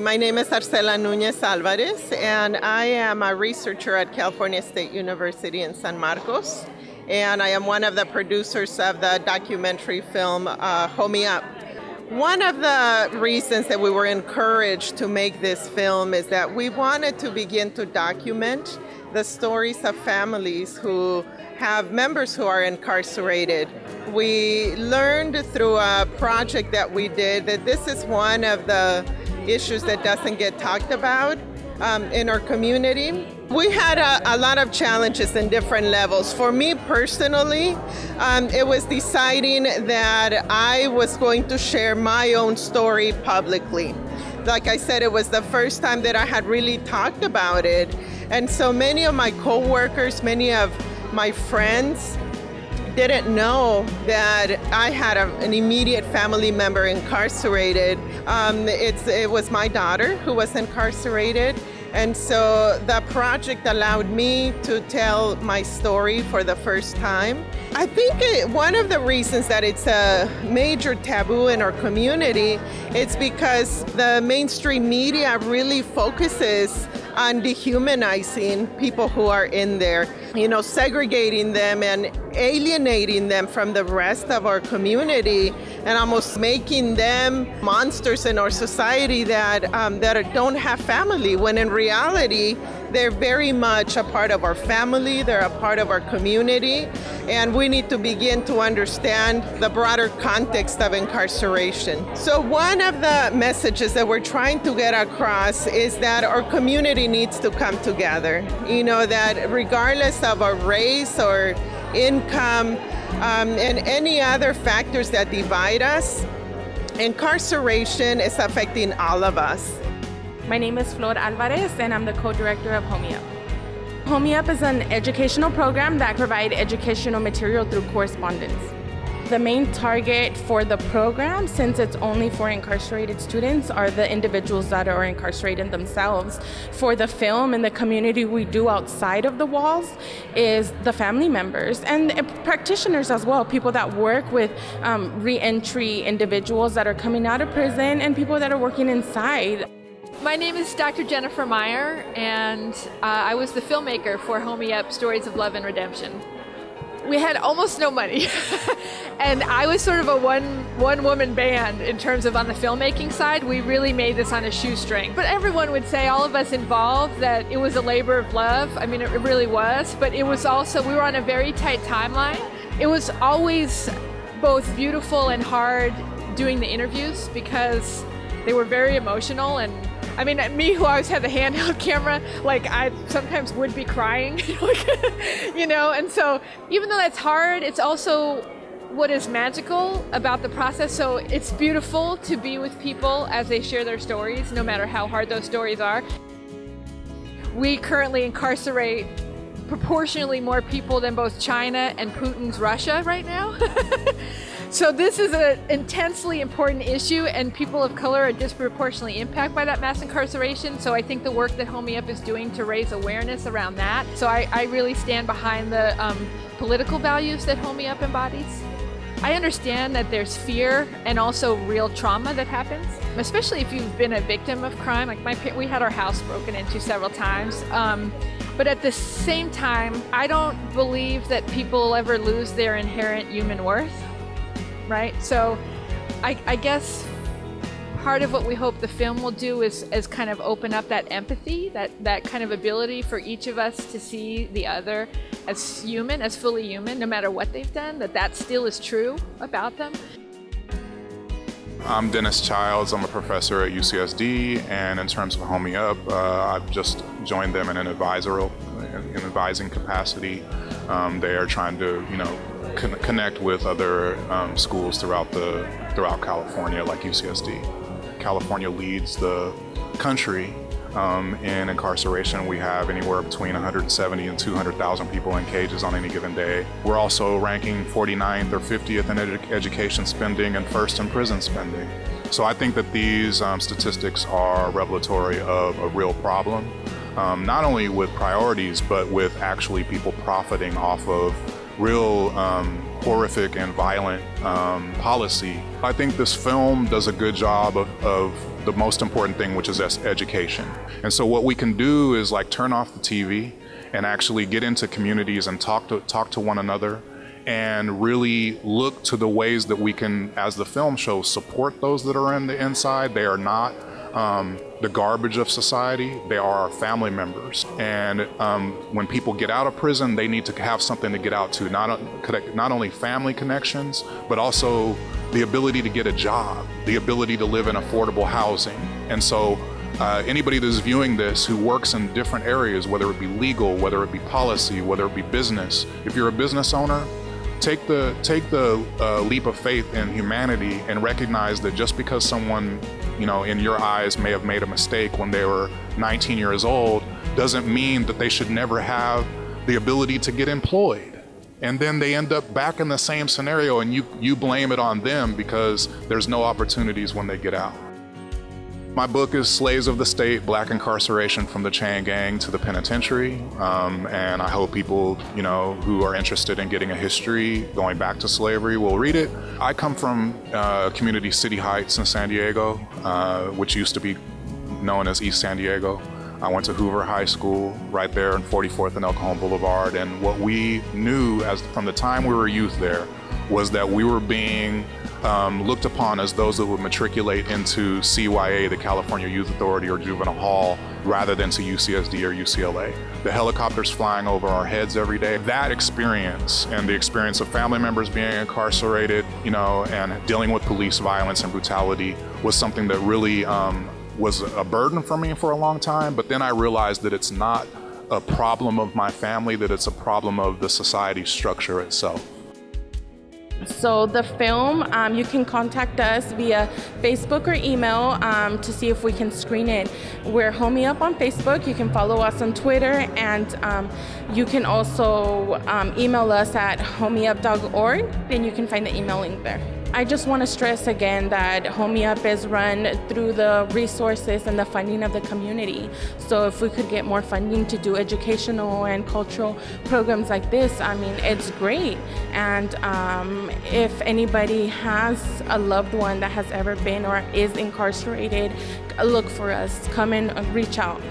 My name is Arcela Núñez Alvarez, and I am a researcher at California State University in San Marcos, and I am one of the producers of the documentary film Hold Me Up. One of the reasons that we were encouraged to make this film is that we wanted to begin to document the stories of families who have members who are incarcerated. We learned through a project that we did that this is one of the issues that doesn't get talked about in our community. We had a lot of challenges in different levels. For me personally, it was deciding that I was going to share my own story publicly. Like I said, it was the first time that I had really talked about it. And so many of my coworkers, many of my friends didn't know that I had an immediate family member incarcerated. It was my daughter who was incarcerated. And so the project allowed me to tell my story for the first time. I think one of the reasons that it's a major taboo in our community is because the mainstream media really focuses on dehumanizing people who are in there, segregating them and alienating them from the rest of our community and almost making them monsters in our society that don't have family, when in reality, they're very much a part of our family, they're a part of our community, and we need to begin to understand the broader context of incarceration. So one of the messages that we're trying to get across is that our community needs to come together. That regardless of our race or income and any other factors that divide us, incarceration is affecting all of us. My name is Flor Alvarez, and I'm the co-director of Hold Me Up. Hold Me Up is an educational program that provides educational material through correspondence. The main target for the program, since it's only for incarcerated students, are the individuals that are incarcerated themselves. For the film and the community we do outside of the walls is the family members and practitioners as well, people that work with re-entry individuals that are coming out of prison and people that are working inside. My name is Dr. Jennifer Meyer, and I was the filmmaker for Hold Me Up, Stories of Love and Redemption. We had almost no money, and I was sort of a one-woman band in terms of on the filmmaking side. We really made this on a shoestring. But everyone would say, all of us involved, that it was a labor of love. I mean, it really was, but it was also, we were on a very tight timeline. It was always both beautiful and hard doing the interviews because they were very emotional. And I mean, me, who always had the handheld camera, I sometimes would be crying, and so even though that's hard, it's also what is magical about the process. So it's beautiful to be with people as they share their stories, no matter how hard those stories are. We currently incarcerate proportionally more people than both China and Putin's Russia right now. So this is an intensely important issue, and people of color are disproportionately impacted by that mass incarceration. So I think the work that Hold Me Up is doing to raise awareness around that. So I really stand behind the political values that Hold Me Up embodies. I understand that there's fear and also real trauma that happens, especially if you've been a victim of crime. We had our house broken into several times. But at the same time, I don't believe that people ever lose their inherent human worth. Right? So I guess part of what we hope the film will do is kind of open up that empathy, that kind of ability for each of us to see the other as human, as fully human, no matter what they've done, that still is true about them. I'm Dennis Childs. I'm a professor at UCSD, and in terms of Hold Me Up, I've just joined them in an advising capacity. They are trying to, connect with other schools throughout California, like UCSD. California leads the country in incarceration. We have anywhere between 170 and 200,000 people in cages on any given day. We're also ranking 49th or 50th in education spending and first in prison spending. So I think that these statistics are revelatory of a real problem, not only with priorities, but with actually people profiting off of real horrific and violent policy. I think this film does a good job of the most important thing, which is education. And so what we can do is like turn off the TV and actually get into communities and talk to one another and really look to the ways that we can, as the film shows, support those that are in the inside. They are not the garbage of society. They are our family members. And when people get out of prison, they need to have something to get out to, not only family connections, but also the ability to get a job, the ability to live in affordable housing. And so anybody that is viewing this who works in different areas, whether it be legal, whether it be policy, whether it be business, if you're a business owner, take the leap of faith in humanity and recognize that just because someone, in your eyes may have made a mistake when they were 19 years old, doesn't mean that they should never have the ability to get employed. And then they end up back in the same scenario and you blame it on them because there's no opportunities when they get out. My book is Slaves of the State, Black Incarceration from the Chain Gang to the Penitentiary. And I hope people, who are interested in getting a history going back to slavery will read it. I come from community City Heights in San Diego, which used to be known as East San Diego. I went to Hoover High School right there on 44th and El Cajon Boulevard. And what we knew from the time we were youth there was that we were being looked upon as those that would matriculate into CYA, the California Youth Authority, or Juvenile Hall, rather than to UCSD or UCLA. The helicopters flying over our heads every day, that experience and the experience of family members being incarcerated, and dealing with police violence and brutality was something that really was a burden for me for a long time. But then I realized that it's not a problem of my family, that it's a problem of the society structure itself. So the film, you can contact us via Facebook or email to see if we can screen it. We're Homie Up on Facebook. You can follow us on Twitter, and you can also email us at homieup.org, and you can find the email link there. I just want to stress again that Homie Up is run through the resources and the funding of the community. So if we could get more funding to do educational and cultural programs like this, it's great. And if anybody has a loved one that has ever been or is incarcerated, look for us. Come and reach out.